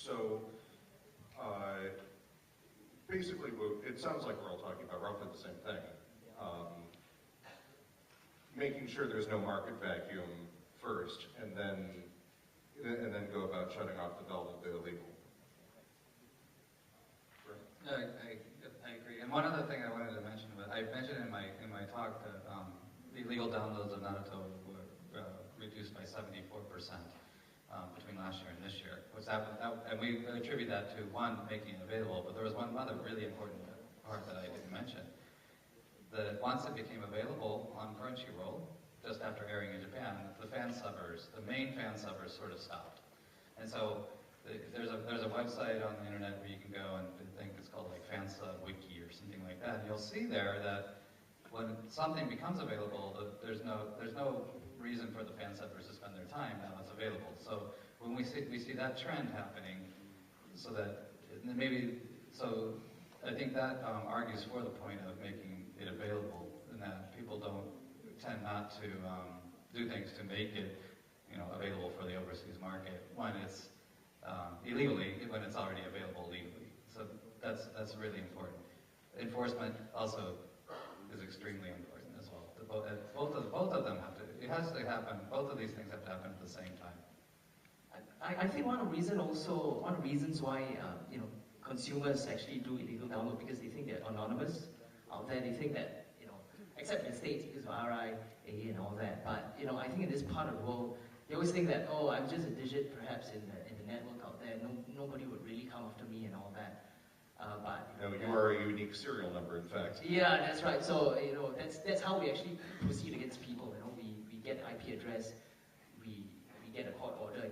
So, basically, it sounds like we're all talking about roughly the same thing. Making sure there's no market vacuum first, and then go about shutting off the belt of the illegal. I agree. And one other thing I wanted to mention, but I mentioned in my talk that the illegal downloads of Naruto were reduced by 74% between last year and this year. And we attribute that to one, making it available, but there was one other really important part that I didn't mention. That once it became available on Crunchyroll, just after airing in Japan, the main fan subbers sort of stopped. And so there's a website on the internet where you can go and I think it's called like Fansub Wiki or something like that. And you'll see there that when something becomes available, there's no reason for the fan subbers to spend their time now it's available. So when we see that trend happening, so that I think that argues for the point of making it available, and that people tend not to do things to make it, available for the overseas market when it's illegally, when it's already available legally. So that's really important. Enforcement also is extremely important as well. Both of them have to. It has to happen. Both of these things have to happen at the same time. I think one of the reasons why consumers actually do illegal download, because they think they're anonymous out there. They think that, except in the States because of RIA and all that. But I think in this part of the world, they always think that, oh, I'm just a digit perhaps in the network out there. Nobody would really come after me and all that. You are a unique serial number, in fact. Yeah, that's right. So that's how we actually proceed against people. We get an IP address, we get a court order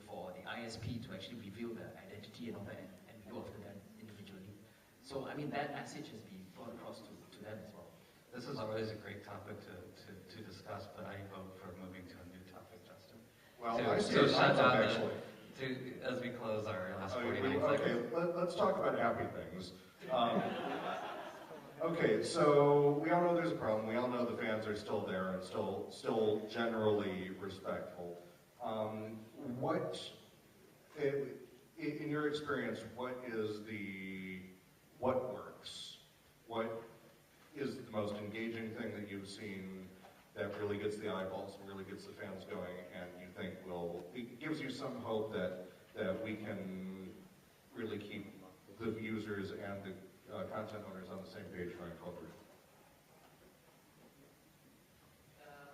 for the ISP to actually reveal the identity and all that, and we go after them individually. So I mean that message has been brought across to them as well. This is always a great topic to discuss, but I vote for moving to a new topic, Justin. Well, I see a topic actually. As we close our last 49 seconds. Okay, let's talk about happy things. Okay, so we all know there's a problem. We all know the fans are still there and still generally respectful. In your experience, what works? What is the most engaging thing that you've seen that really gets the eyeballs and really gets the fans going, and you think it gives you some hope that we can really keep the users and the content owners on the same page going forward?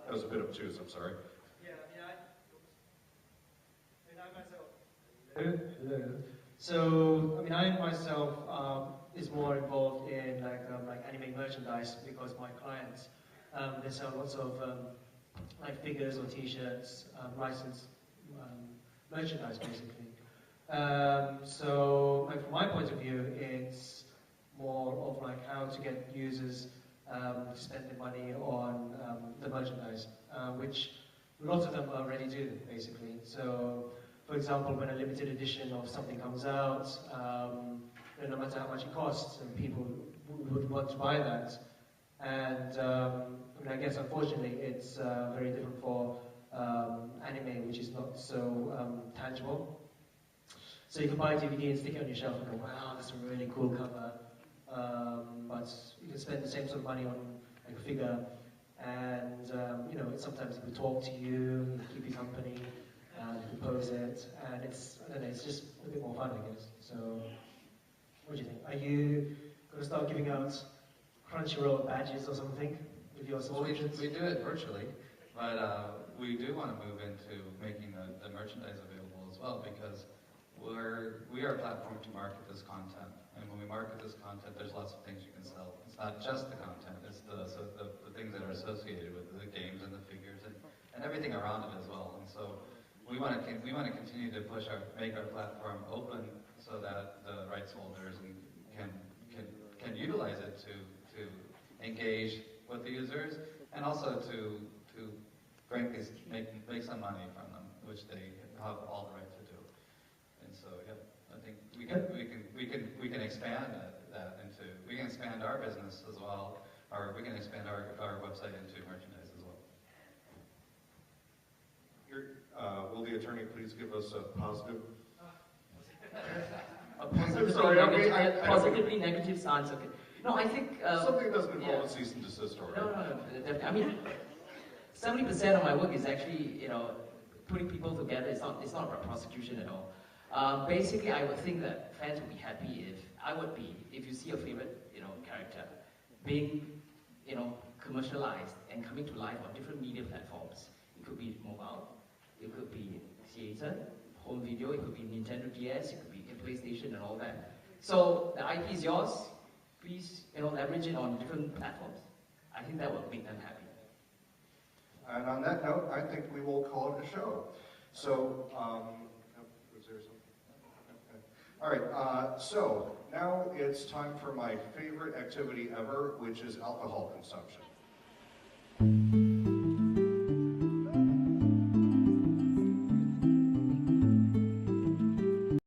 That was a bit obtuse, I'm sorry. Yeah, I myself. So, I myself is more involved in like anime merchandise, because my clients they sell lots of like figures or T-shirts, licensed merchandise basically. So from my point of view, it's more of like how to get users to spend their money on the merchandise, which lots of them already do basically. So for example, when a limited edition of something comes out, no matter how much it costs, and people would want to buy that. And I guess unfortunately it's very different for anime, which is not so tangible. So you can buy a DVD and stick it on your shelf and go, wow, that's a really cool cover. But you can spend the same sort of money on like a figure, and sometimes it will talk to you, keep you company, you can pose it, and it's just a bit more fun, I guess. So, what do you think? Are you going to start giving out Crunchyroll badges or something with your subscriptions? We do it virtually, but we do want to move into making the merchandise available as well, because we are a platform to market this content, and when we market this content, there's lots of things you can sell. It's not just the content; it's the things that are associated with the games and the figures and everything around it as well. And so we want to continue to make our platform open so that the rights holders can utilize it to engage with the users, and also to frankly make some money from them, which they have all the right to do. And so yeah, I think we can expand that into, we can expand our business as well, or we can expand our website into merchandise as well. Will the attorney please give us a positive? Sorry, negative, I don't positively negative stance. Okay. No, I think something doesn't involve yeah. a cease and desist order. No, definitely. I mean, 70% of my work is actually, putting people together. It's not about prosecution at all. Basically, I would think that fans would be happy if you see your favorite, character being, commercialized and coming to life on different media platforms. It could be mobile, it could be theater, home video, it could be Nintendo DS, it could be PlayStation and all that. So the IP is yours. Please, leverage it on different platforms. I think that will make them happy. And on that note, I think we will call it a show. So, was there something? Okay. All right, so now it's time for my favorite activity ever, which is alcohol consumption.